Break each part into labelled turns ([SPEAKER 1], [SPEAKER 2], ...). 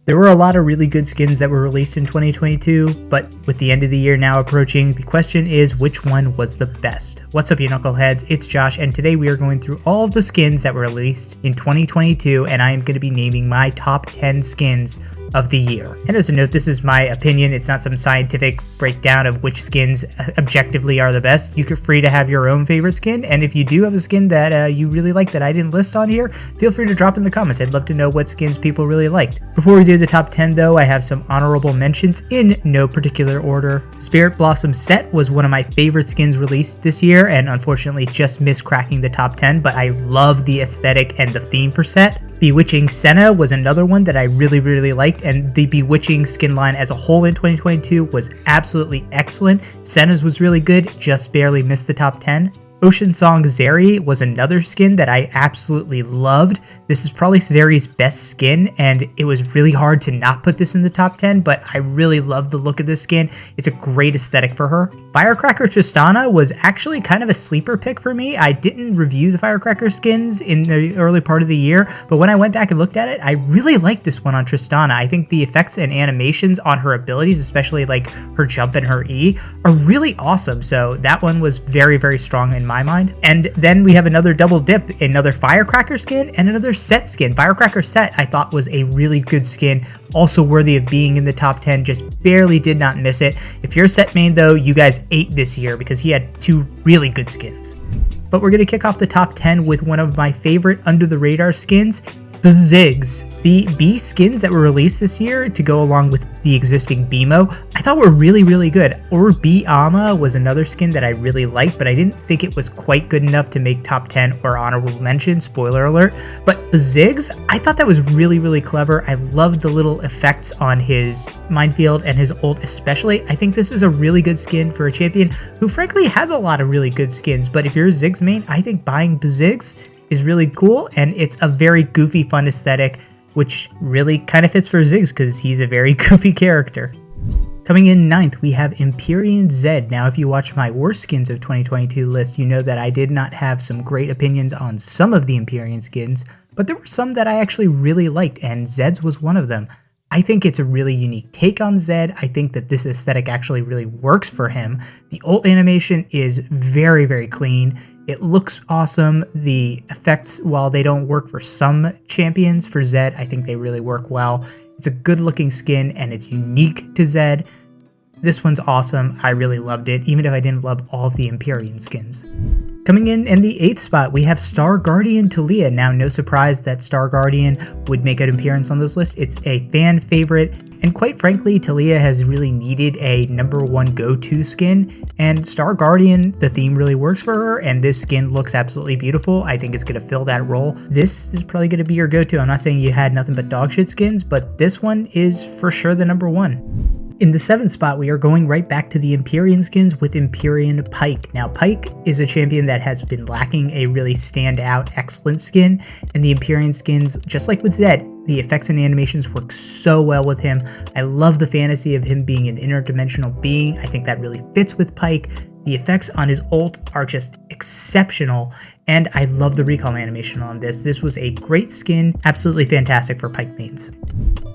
[SPEAKER 1] There were a lot of really good skins that were released in 2022, but with the end of the year now approaching, the question is which one was the best? What's up, you knuckleheads? It's Josh, and today we are going through all of the skins that were released in 2022, and I am going to be naming my top 10 skins of the year. And as a note, this is my opinion. It's not some scientific breakdown of which skins objectively are the best. You're free to have your own favorite skin, and if you do have a skin that you really like that I didn't list on here, feel free to drop in the comments. I'd love to know what skins people really liked. Before we do the top 10 though, I have some honorable mentions in no particular order. Spirit Blossom Set was one of my favorite skins released this year, and unfortunately just missed cracking the top 10, but I love the aesthetic and the theme for Set. Bewitching Senna was another one that I really liked, and the Bewitching skin line as a whole in 2022 was absolutely excellent. Senna's was really good, just barely missed the top 10. Ocean Song Zeri was another skin that I absolutely loved. This is probably Zeri's best skin, and it was really hard to not put this in the top 10, but I really love the look of this skin. It's a great aesthetic for her. Firecracker Tristana was actually kind of a sleeper pick for me. I didn't review the Firecracker skins in the early part of the year, but when I went back and looked at it, I really liked this one on Tristana. I think the effects and animations on her abilities, especially like her jump and her E, are really awesome. So that one was very strong in my mind. And then we have another double dip, another Firecracker skin and another Set skin. Firecracker Set I thought was a really good skin, also worthy of being in the top 10, just barely did not miss it. If you're a Set main though, you guys ate this year because he had two really good skins. But we're going to kick off the top 10 with one of my favorite under the radar skins, Zigs. The B skins that were released this year to go along with the existing BMO, I thought were really good. Or B Ama was another skin that I really liked, but I didn't think it was quite good enough to make top 10 or honorable mention, spoiler alert. But Zigs, I thought that was really clever. I loved the little effects on his minefield and his ult especially. I think this is a really good skin for a champion who frankly has a lot of really good skins, but if you're a Ziggs main, I think buying Zigs is really cool, and it's a very goofy, fun aesthetic, which really kind of fits for Ziggs because he's a very goofy character. Coming in 9th, we have Empyrean Zed. Now, if you watch my worst skins of 2022 list, you know that I did not have some great opinions on some of the Empyrean skins, but there were some that I actually really liked, and Zed's was one of them. I think it's a really unique take on Zed. I think that this aesthetic actually really works for him. The ult animation is very clean. It looks awesome. The effects, while they don't work for some champions, for Zed, I think they really work well. It's a good looking skin and it's unique to Zed. This one's awesome. I really loved it, even if I didn't love all of the Empyrean skins. Coming in the 8th spot, we have Star Guardian Talia. Now, no surprise that Star Guardian would make an appearance on this list. It's a fan favorite, and quite frankly, Talia has really needed a #1 go-to skin, and Star Guardian, the theme really works for her, and this skin looks absolutely beautiful. I think it's going to fill that role. This is probably going to be your go-to. I'm not saying you had nothing but dog shit skins, but this one is for sure the #1. In the 7th spot, we are going right back to the Empyrean skins with Imperium Pike. Now, Pike is a champion that has been lacking a really standout, excellent skin, and the Empyrean skins, just like with Zed, the effects and animations work so well with him. I love the fantasy of him being an interdimensional being. I think that really fits with Pike. The effects on his ult are just exceptional, and I love the recall animation on this. This was a great skin, absolutely fantastic for Pike mains.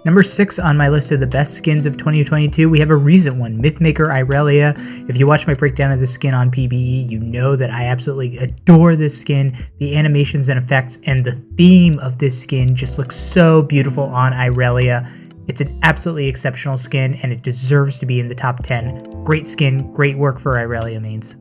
[SPEAKER 1] Number 6 on my list of the best skins of 2022, we have a recent one, Mythmaker Irelia. If you watch my breakdown of this skin on PBE, you know that I absolutely adore this skin. The animations and effects and the theme of this skin just looks so beautiful on Irelia. It's an absolutely exceptional skin, and it deserves to be in the top 10. Great skin, great work for Irelia mains.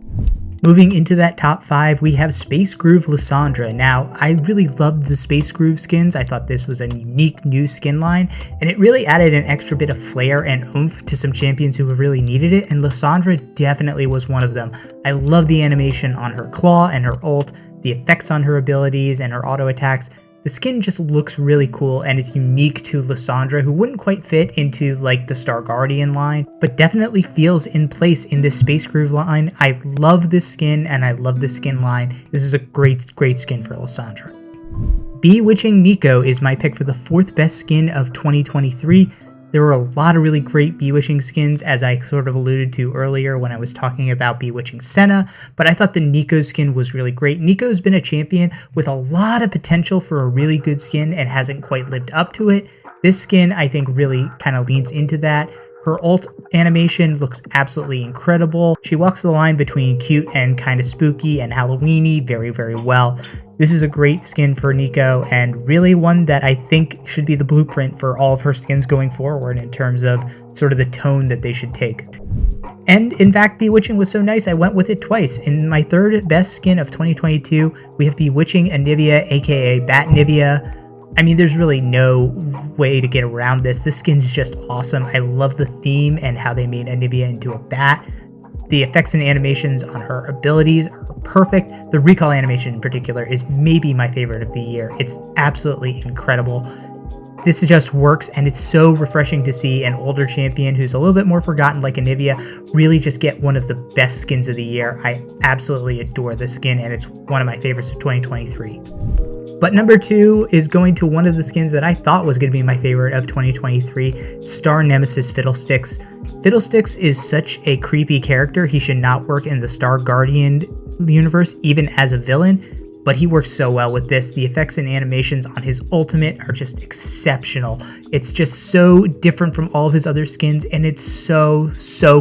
[SPEAKER 1] Moving into that top 5, we have Space Groove Lissandra. Now, I really loved the Space Groove skins. I thought this was a unique new skin line, and it really added an extra bit of flair and oomph to some champions who have really needed it, and Lissandra definitely was one of them. I love the animation on her claw and her ult, the effects on her abilities and her auto attacks. The skin just looks really cool, and it's unique to Lissandra, who wouldn't quite fit into like the Star Guardian line, but definitely feels in place in this Space Groove line. I love this skin, and I love this skin line. This is a great skin for Lissandra. Bewitching Niko is my pick for the 4th best skin of 2023. There were a lot of really great Bewitching skins, as I sort of alluded to earlier when I was talking about Bewitching Senna, but I thought the Niko skin was really great. Niko's been a champion with a lot of potential for a really good skin and hasn't quite lived up to it. This skin, I think, really kind of leans into that. Her ult animation looks absolutely incredible. She walks the line between cute and kind of spooky and Halloweeny very, very well. This is a great skin for Niko, and really one that I think should be the blueprint for all of her skins going forward in terms of sort of the tone that they should take. And in fact, Bewitching was so nice, I went with it twice. In my third best skin of 2022, we have Bewitching Anivia, aka Batnivia. I mean, there's really no way to get around this. This skin's just awesome. I love the theme and how they made Anivia into a bat. The effects and animations on her abilities are perfect. The recall animation in particular is maybe my favorite of the year. It's absolutely incredible. This just works, and it's so refreshing to see an older champion who's a little bit more forgotten like Anivia really just get one of the best skins of the year. I absolutely adore this skin, and it's one of my favorites of 2023. But number 2 is going to one of the skins that I thought was going to be my favorite of 2023, Star Nemesis Fiddlesticks. Fiddlesticks is such a creepy character. He should not work in the Star Guardian universe, even as a villain, but he works so well with this. The effects and animations on his ultimate are just exceptional. It's just so different from all of his other skins, and it's so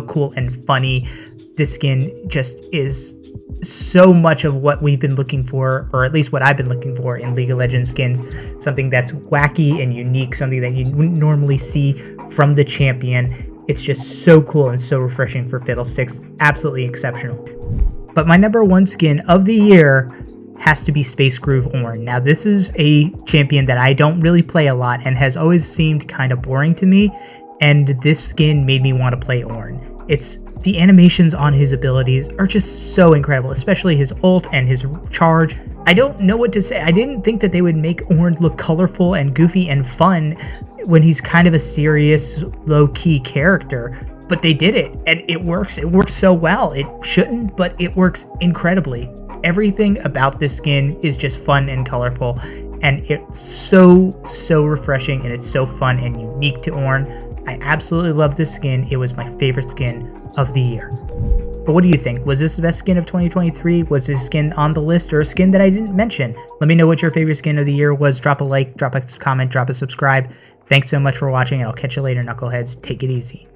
[SPEAKER 1] cool and funny. This skin just is so much of what we've been looking for, or at least what I've been looking for in League of Legends skins. Something that's wacky and unique, something that you wouldn't normally see from the champion. It's just so cool and so refreshing for Fiddlesticks. Absolutely exceptional. But my number 1 skin of the year has to be Space Groove Ornn. Now, this is a champion that I don't really play a lot and has always seemed kind of boring to me, and this skin made me want to play Ornn. The animations on his abilities are just so incredible, especially his ult and his charge. I don't know what to say. I didn't think that they would make Ornn look colorful and goofy and fun when he's kind of a serious, low-key character, but they did it, and it works. It works so well. It shouldn't, but it works incredibly. Everything about this skin is just fun and colorful, and it's so refreshing, and it's so fun and unique to Ornn. I absolutely love this skin. It was my favorite skin of the year. But what do you think? Was this the best skin of 2023? Was this skin on the list, or a skin that I didn't mention? Let me know what your favorite skin of the year was. Drop a like, drop a comment, drop a subscribe. Thanks so much for watching, and I'll catch you later, knuckleheads. Take it easy.